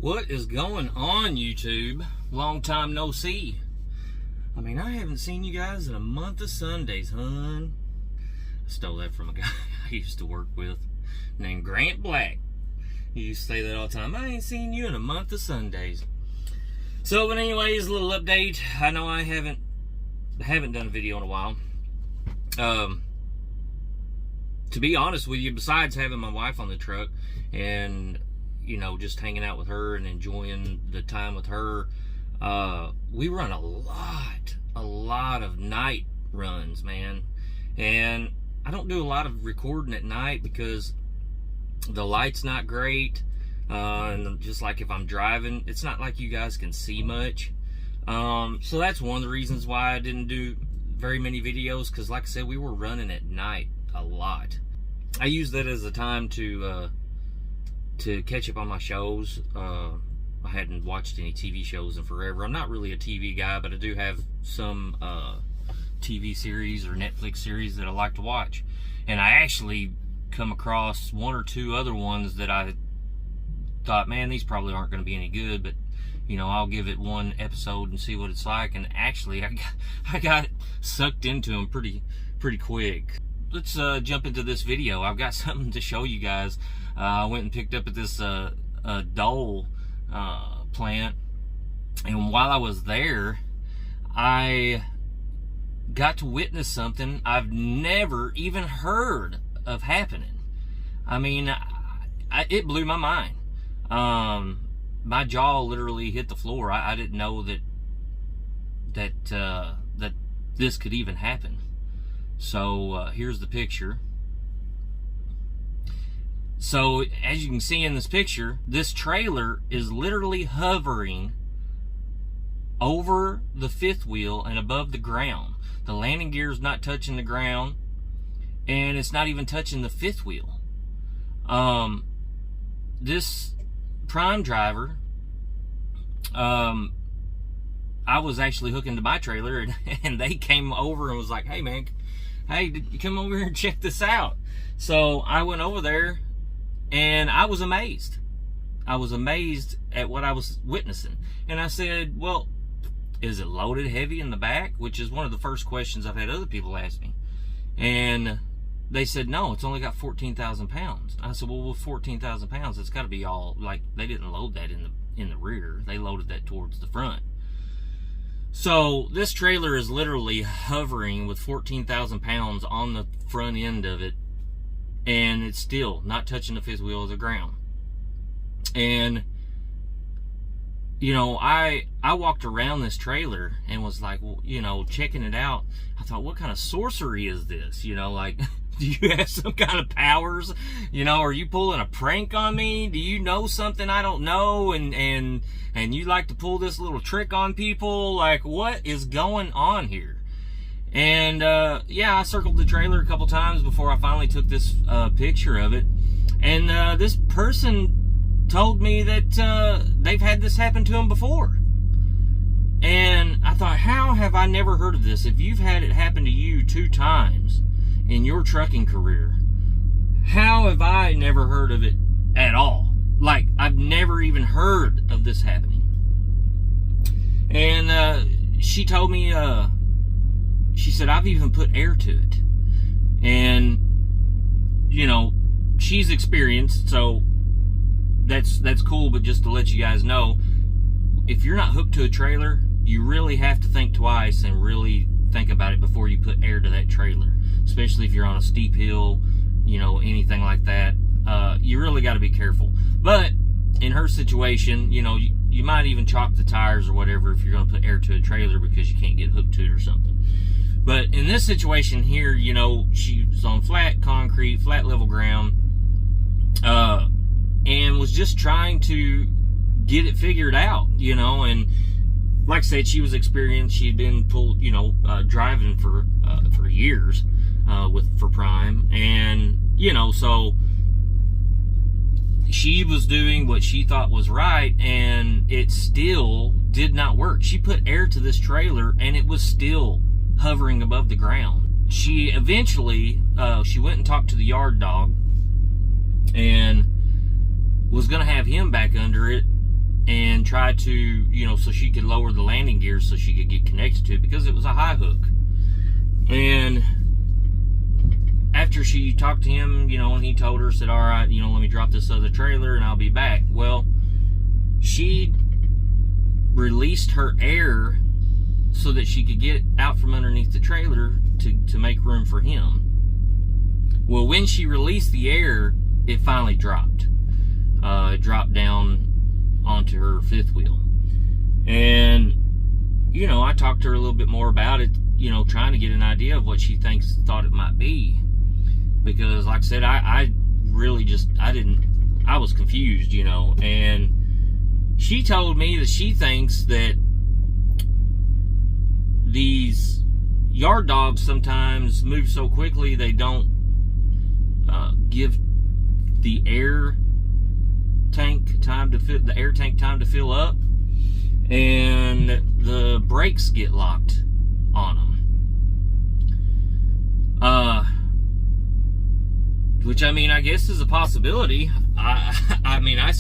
What is going on, YouTube? Long time no see. I mean, I haven't seen you guys in a month of Sundays, hun. I stole that from a guy I used to work with named Grant Black. He used to say that all the time. I ain't seen you in a month of Sundays. So, but anyways, a little update. I know I haven't done a video in a while. To be honest with you, besides having my wife on the truck and, you know, just hanging out with her and enjoying the time with her, we run a lot of night runs, man. And I don't do a lot of recording at night because the light's not great. And just like if I'm driving, it's not like you guys can see much. So that's one of the reasons why I didn't do very many videos, because like I said, we were running at night a lot. I use that as a time to catch up on my shows. I hadn't watched any TV shows in forever. I'm not really a TV guy, but I do have some TV series or Netflix series that I like to watch. And I actually come across one or two other ones that I thought, man, these probably aren't going to be any good, but you know, I'll give it one episode and see what it's like. And actually, I got sucked into them pretty quick. Let's jump into this video. I've got something to show you guys. I went and picked up at this Dole plant, and while I was there, I got to witness something I've never even heard of happening. I mean, it blew my mind. My jaw literally hit the floor. I didn't know that this could even happen. So here's the picture. So as you can see in this picture, this trailer is literally hovering over the fifth wheel and above the ground. The landing gear is not touching the ground, and it's not even touching the fifth wheel. This Prime driver, I was actually hooking to my trailer, and they came over and was like, hey man, hey, did you come over here and check this out? So I went over there, and I was amazed. I was amazed at what I was witnessing. And I said, well, is it loaded heavy in the back? Which is one of the first questions I've had other people ask me. And they said, no, it's only got 14,000 pounds. I said, well, with 14,000 pounds, it's got to be all, like, they didn't load that in the rear. They loaded that towards the front. So this trailer is literally hovering with 14,000 pounds on the front end of it, and it's still not touching the fifth wheel of the ground. And you know, I walked around this trailer and was like, well, you know, checking it out. I thought, what kind of sorcery is this? You know, like, do you have some kind of powers? You know, are you pulling a prank on me? Do you know something I don't know? And you like to pull this little trick on people? Like, what is going on here? And yeah, I circled the trailer a couple times before I finally took this picture of it. And this person told me that they've had this happen to them before. And I thought, how have I never heard of this? If you've had it happen to you 2 times in your trucking career, how have I never heard of it at all? Like, I've never even heard of this happening. And she told me, she said, I've even put air to it. And, you know, she's experienced, so that's cool. But just to let you guys know, if you're not hooked to a trailer, you really have to think twice and really think about it before you put air to that trailer, especially if you're on a steep hill, you know, anything like that. You really got to be careful. But in her situation, you know, you might even chalk the tires or whatever if you're going to put air to a trailer because you can't get hooked to it or something. But in this situation here, you know, she was on flat concrete, flat level ground, and was just trying to get it figured out, you know. And like I said, she was experienced. She'd been driving for years for Prime, and you know, so she was doing what she thought was right, and it still did not work. She put air to this trailer, and it was still hovering above the ground. She eventually she went and talked to the yard dog, and was going to have him back under it and tried to, you know, so she could lower the landing gear so she could get connected to it, because it was a high hook. And after she talked to him, you know, and he told her, said, all right, you know, let me drop this other trailer and I'll be back. Well, she released her air so that she could get out from underneath the trailer to make room for him. Well, when she released the air, it finally dropped. It dropped down onto her fifth wheel. And, you know, I talked to her a little bit more about it, you know, trying to get an idea of what she thought it might be. Because, like I said, I really just, I was confused, you know. And she told me that she thinks that these yard dogs sometimes move so quickly they don't give the air tank time to fill up, and the brakes get locked on them. Which, I mean, I guess is a possibility. I mean, I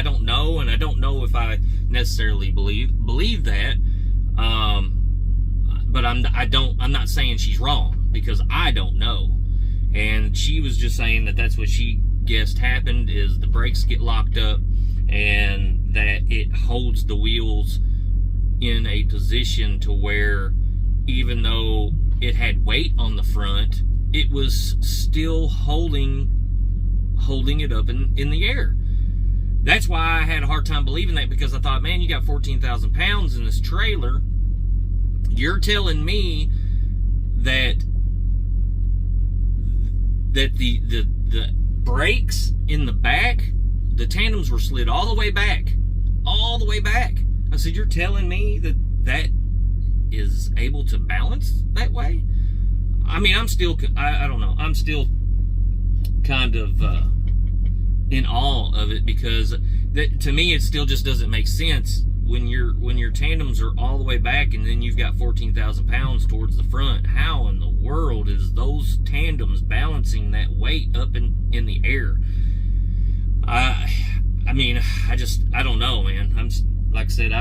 don't know, and I don't know if I necessarily believe that. But I'm not saying she's wrong, because I don't know. And she was just saying that that's what she guessed happened, is the brakes get locked up and that it holds the wheels in a position to where, even though it had weight on the front, it was still holding it up in the air. That's why I had a hard time believing that, because I thought, man, you got 14,000 pounds in this trailer. You're telling me that the brakes in the back, the tandems were slid all the way back. I said, you're telling me that is able to balance that way? I mean, I don't know. I'm still kind of in awe of it, because to me it still just doesn't make sense when your tandems are all the way back and then you've got 14,000 pounds towards the front. How in the world is those tandems balancing that weight up in the air? I mean, I don't know, man. I'm like I said,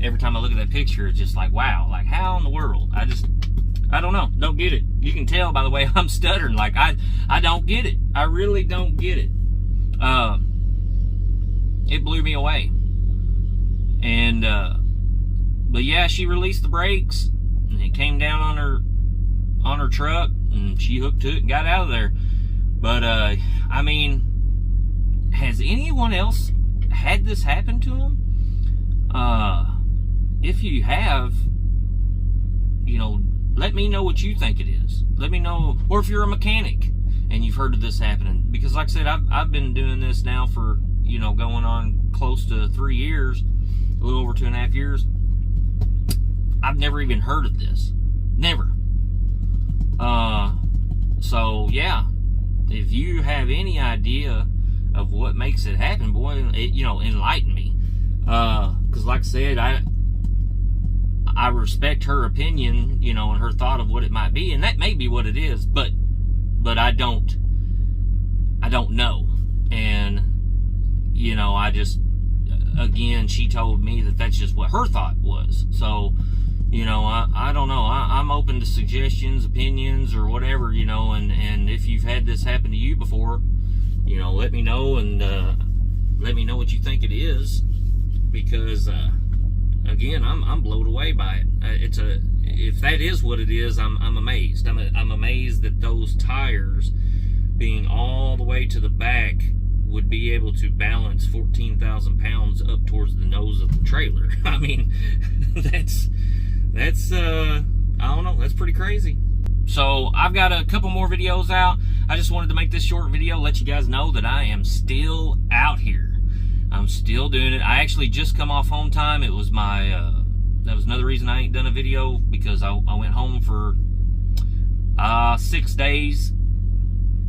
every time I look at that picture, it's just like, wow, like how in the world? I don't know. Don't get it. You can tell by the way I'm stuttering. Like I don't get it. I really don't get it. It blew me away. And but yeah, she released the brakes and it came down on her truck, and she hooked to it and got out of there. But I mean, has anyone else had this happen to them? If you have, you know, let me know what you think it is. Let me know, or if you're a mechanic and you've heard of this happening. Because like I said, I've been doing this now for, you know, going on close to 3 years, a little over 2.5 years. I've never even heard of this. Never. So yeah, if you have any idea of what makes it happen, boy, you know, enlighten me. Because like I said, I respect her opinion, you know, and her thought of what it might be, and that may be what it is, but I don't know. And, you know, again, she told me that that's just what her thought was. So, you know, I don't know. I'm open to suggestions, opinions, or whatever, you know, and if you've had this happen to you before, you know, let me know, and let me know what you think it is, because again, I'm blown away by it. If that is what it is, I'm amazed. I'm amazed that those tires, being all the way to the back, would be able to balance 14,000 pounds up towards the nose of the trailer. I mean, that's I don't know, that's pretty crazy. So I've got a couple more videos out. I just wanted to make this short video, let you guys know that I am still out here. I'm still doing it. I actually just come off home time. It was my, that was another reason I ain't done a video, because I went home for 6 days,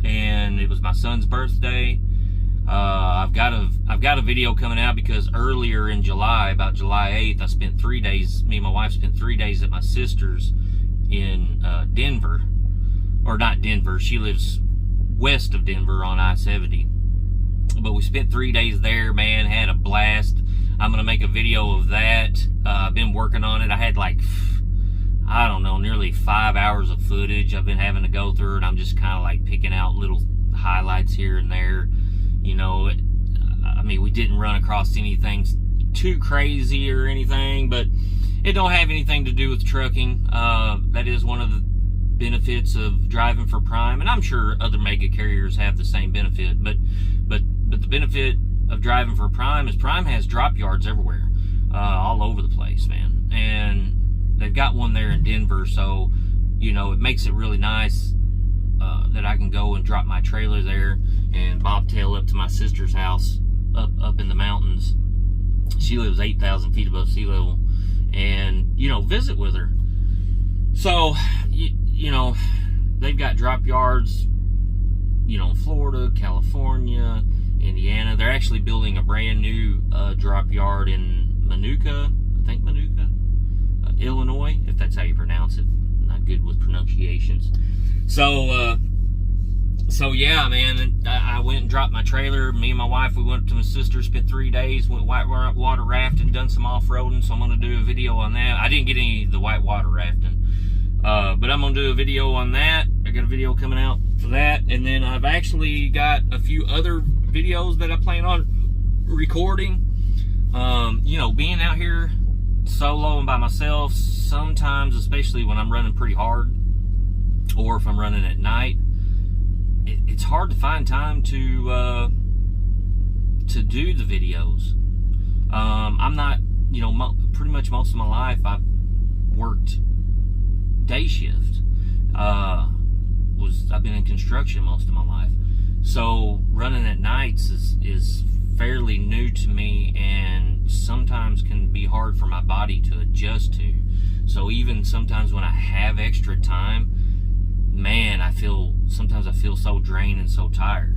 and it was my son's birthday. I've got a video coming out because earlier in July, about July 8th, I spent 3 days, me and my wife spent 3 days at my sister's in Denver. Or not Denver, she lives west of Denver on I-70. But we spent 3 days there, man, had a blast. I'm going to make a video of that. I've been working on it. I had like, I don't know, nearly 5 hours of footage I've been having to go through, and I'm just kind of like picking out little highlights here and there. You know, I mean, we didn't run across anything too crazy or anything, but it don't have anything to do with trucking. That is one of the benefits of driving for Prime, and I'm sure other mega carriers have the same benefit, but the benefit of driving for Prime is Prime has drop yards everywhere, all over the place, man. And they've got one there in Denver, so you know, it makes it really nice that I can go and drop my trailer there and bobtail up to my sister's house up in the mountains. She lives 8,000 feet above sea level, and you know, visit with her. So you know, they've got drop yards, you know, Florida, California, Indiana. They're actually building a brand new drop yard in Manuka, I think Manuka, Illinois, if that's how you pronounce it. I'm not good with pronunciations. So yeah, man, I went and dropped my trailer. Me and my wife, we went up to my sister, spent 3 days, went whitewater rafting, done some off-roading, so I'm going to do a video on that. I didn't get any of the whitewater rafting, but I'm going to do a video on that. I got a video coming out for that, and then I've actually got a few other videos that I plan on recording. You know, being out here solo and by myself, sometimes, especially when I'm running pretty hard, or if I'm running at night, it's hard to find time to do the videos. I'm not, you know, pretty much most of my life I've worked day shift. I've been in construction most of my life, so running at nights is fairly new to me, and sometimes can be hard for my body to adjust to. So even sometimes when I have extra time, man, sometimes I feel so drained and so tired.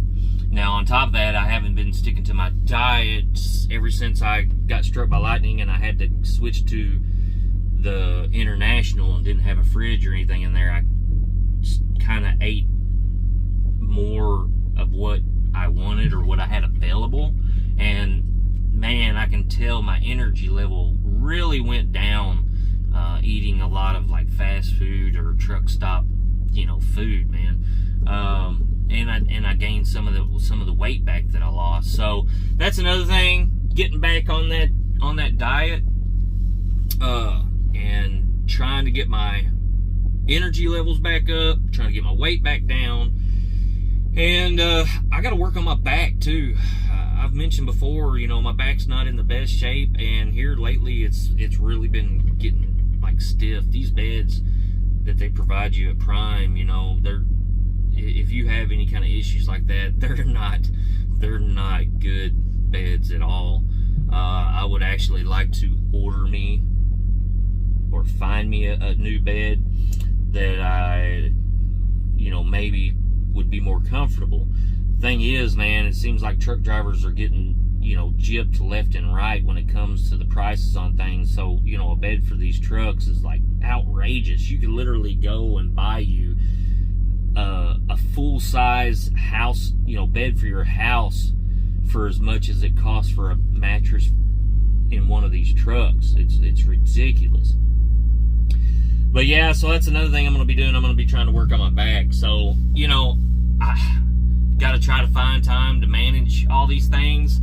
Now, on top of that, I haven't been sticking to my diet ever since I got struck by lightning and I had to switch to the International and didn't have a fridge or anything in there. I kind of ate more of what I wanted or what I had available, and man, I can tell my energy level really went down eating a lot of like fast food or truck stop, you know, food, man. And I gained some of the weight back that I lost. So that's another thing, getting back on that diet, and trying to get my energy levels back up, trying to get my weight back down. And I got to work on my back too. I've mentioned before, you know, my back's not in the best shape, and here lately it's really been getting like stiff. These beds that they provide you at Prime, you know, if you have any kind of issues like that, they're not good beds at all. I would actually like to order me or find me a new bed that I, you know, maybe would be more comfortable. Thing is, man, it seems like truck drivers are getting, you know, gypped left and right when it comes to the prices on things. So, you know, a bed for these trucks is like outrageous. You could literally go and buy you a full-size house, you know, bed for your house for as much as it costs for a mattress in one of these trucks. It's ridiculous. But yeah, so that's another thing I'm going to be doing. I'm going to be trying to work on my back. So, you know, I got to try to find time to manage all these things.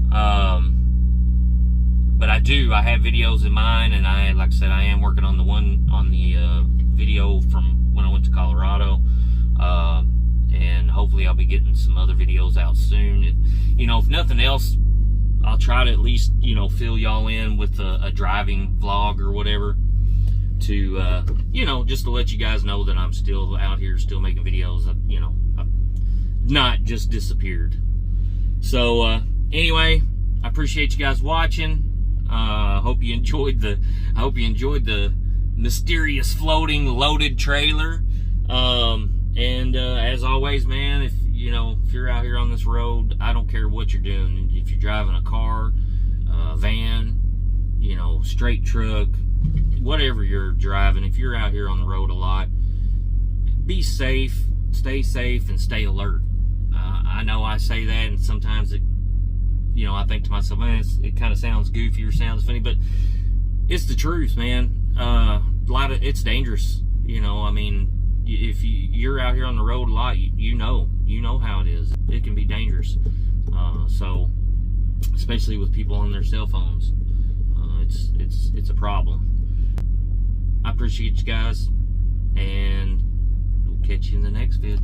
But I have videos in mind, and like I said, I am working on the video from when I went to Colorado. And hopefully I'll be getting some other videos out soon. If nothing else, I'll try to at least, you know, fill y'all in with a driving vlog or whatever to, you know, just to let you guys know that I'm still out here, still making videos. You know, I've not just disappeared. So, anyway, I appreciate you guys watching. I hope you enjoyed the mysterious floating loaded trailer. And as always, man, if you're out here on this road, I don't care what you're doing. If you're driving a car, a van, you know, straight truck, whatever you're driving, if you're out here on the road a lot, be safe, stay safe, and stay alert. I know I say that, and sometimes you know, I think to myself, man, it kind of sounds goofy or sounds funny, but it's the truth, man. It's dangerous. You know, I mean, if you're out here on the road a lot, you know how it is. It can be dangerous. So, especially with people on their cell phones, it's a problem. I appreciate you guys, and we'll catch you in the next vid.